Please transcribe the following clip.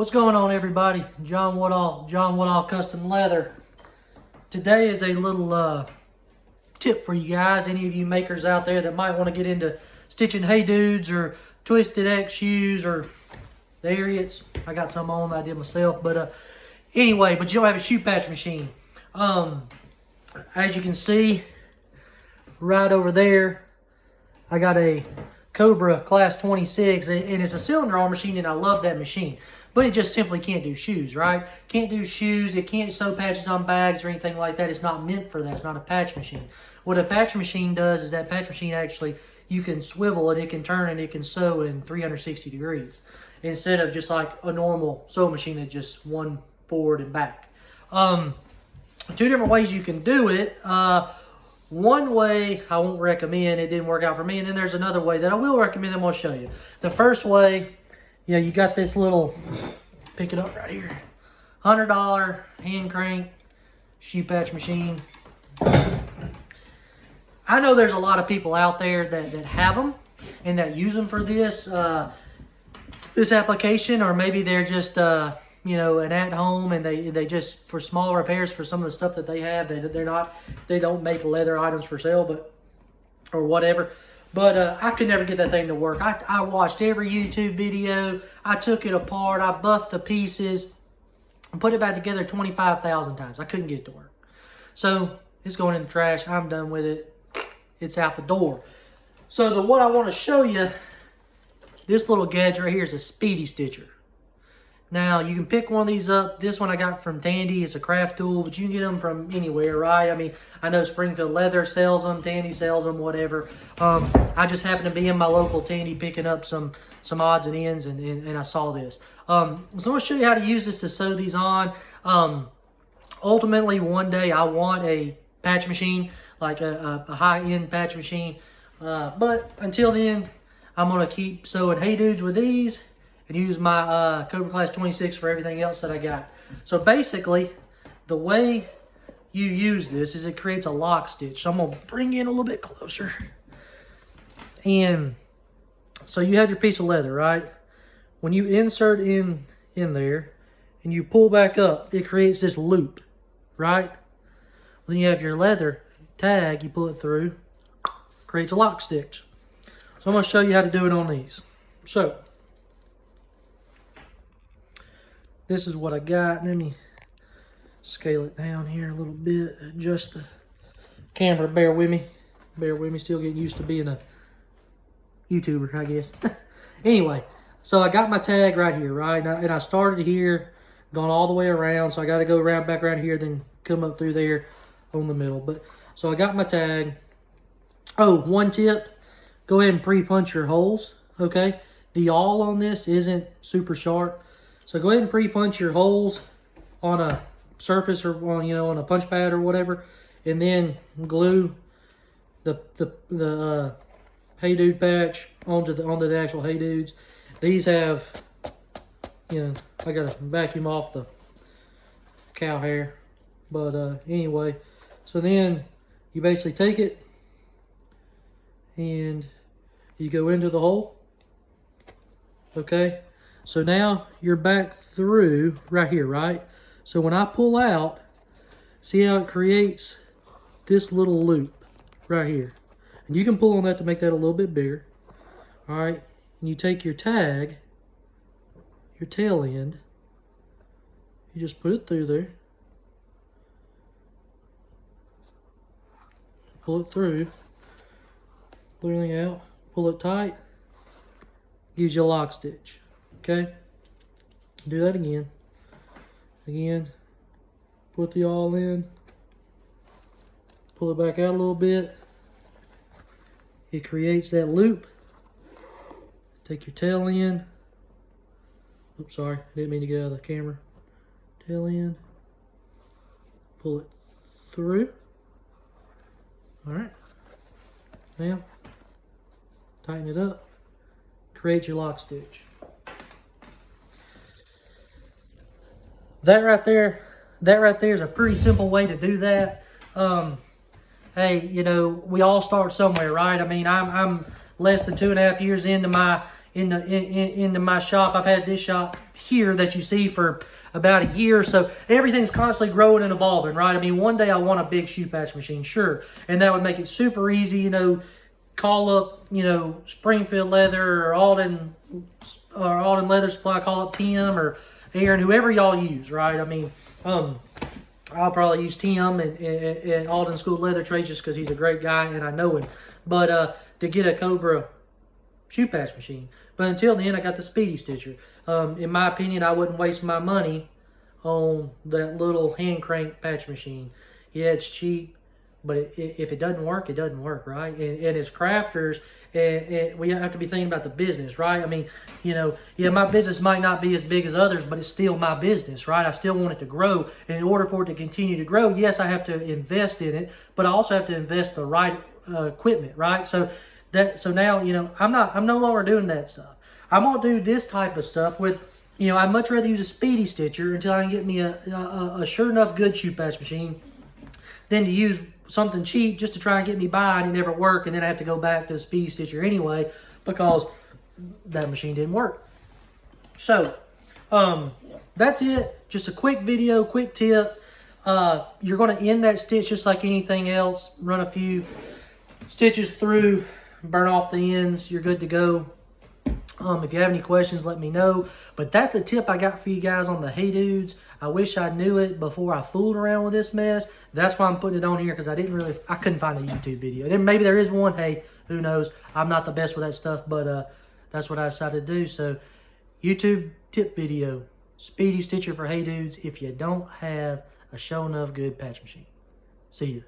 What's going on, everybody? John Woodall Custom Leather. Today is a little tip for you guys, any of you makers out there that might want to get into stitching Hey Dudes or Twisted X shoes or the Ariats. I got some on I did myself, but anyway, but you don't have a shoe patch machine. As you can see right over there, I got a Cobra Class 26, and it's a cylinder arm machine, and I love that machine. But it just simply can't do shoes, right? Can't do shoes. It can't sew patches on bags or anything like that. It's not meant for that. It's not a patch machine. What a patch machine does is that patch machine actually, you can swivel it, it can turn, and it can sew in 360 degrees. Instead of just like a normal sewing machine that just one forward and back. Two different ways you can do it. One way I won't recommend, it didn't work out for me, and then there's another way that I will recommend, and I'm going to show you. The first way, you got this little, pick it up right here, $100 hand crank shoe patch machine. I know there's a lot of people out there that have them and that use them for this this application, or maybe they're just an at home and they just, for small repairs for some of the stuff that they have, they don't make leather items for sale, or whatever. But I could never get that thing to work. I watched every YouTube video. I took it apart. I buffed the pieces and put it back together 25,000 times. I couldn't get it to work. So it's going in the trash. I'm done with it. It's out the door. So what I want to show you, this little gadget right here is a speedy stitcher. Now, you can pick one of these up. This one I got from Tandy. It's a craft tool, but you can get them from anywhere, right? I mean, I know Springfield Leather sells them, Tandy sells them, whatever. I just happened to be in my local Tandy picking up some odds and ends, and I saw this. So I'm going to show you how to use this to sew these on. Ultimately, one day I want a patch machine, like a high-end patch machine. But until then, I'm going to keep sewing Hey Dudes with these, and use my Cobra Class 26 for everything else that I got. So basically, the way you use this is it creates a lock stitch. So I'm going to bring in a little bit closer. And so you have your piece of leather, right? When you insert in there and you pull back up, it creates this loop, right? Then you have your leather tag, you pull it through, creates a lock stitch. So I'm going to show you how to do it on these. So this is what I got. Let me scale it down here a little bit. Adjust the camera. Bear with me. Bear with me. Still getting used to being a YouTuber, I guess. Anyway, so I got my tag right here, right? And I started here, gone all the way around. So I got to go around back around here, then come up through there on the middle. But so I got my tag. Oh, one tip. Go ahead and pre-punch your holes, okay? The awl on this isn't super sharp. So go ahead and pre-punch your holes on a surface or on a punch pad or whatever, and then glue the Hey Dude patch onto the actual Hey Dudes. These have, I gotta vacuum off the cow hair, but anyway. So then you basically take it and you go into the hole, okay? So now you're back through right here, right? So when I pull out, see how it creates this little loop right here. And you can pull on that to make that a little bit bigger. All right, and you take your tag, your tail end, you just put it through there. Pull it through, pull everything out, pull it tight, gives you a lock stitch. Okay, do that again. Put the awl in, pull it back out a little bit. It creates that loop. Take your tail end. Oops, sorry, I didn't mean to get out of the camera. Tail end, pull it through. All right, now tighten it up, create your lock stitch. That right there is a pretty simple way to do that. Hey, we all start somewhere, right? I mean, I'm less than 2.5 years into my into my shop. I've had this shop here that you see for about a year, so everything's constantly growing and evolving, right? I mean, one day I want a big shoe patch machine, sure, and that would make it super easy, you know, call up, you know, Springfield Leather or Alden Leather Supply, call up Tim or Aaron, whoever y'all use, right? I mean, I'll probably use Tim at Alden School of Leather Trades just because he's a great guy and I know him, but to get a Cobra shoe patch machine. But until then, I got the Speedy Stitcher. In my opinion, I wouldn't waste my money on that little hand crank patch machine. Yeah, it's cheap, but if it doesn't work, it doesn't work, right? And as crafters, we have to be thinking about the business, right? I mean, you know, yeah, my business might not be as big as others, but it's still my business, right? I still want it to grow. And in order for it to continue to grow, yes, I have to invest in it, but I also have to invest the right equipment, right? So now, you know, I'm no longer doing that stuff. I'm gonna do this type of stuff with, you know, I'd much rather use a Speedy Stitcher until I can get me a sure enough good shoe patch machine than to use something cheap just to try and get me by and it never work, and then I have to go back to the Speedy Stitcher anyway because that machine didn't work. So that's it. Just a quick video, quick tip. You're going to end that stitch just like anything else. Run a few stitches through, burn off the ends, you're good to go. If you have any questions, let me know. But that's a tip I got for you guys on the Hey Dudes. I wish I knew it before I fooled around with this mess. That's why I'm putting it on here, because I couldn't find a YouTube video. Then maybe there is one. Hey, who knows? I'm not the best with that stuff, but that's what I decided to do. So YouTube tip video, Speedy Stitcher for Hey Dudes if you don't have a show enough good patch machine. See ya.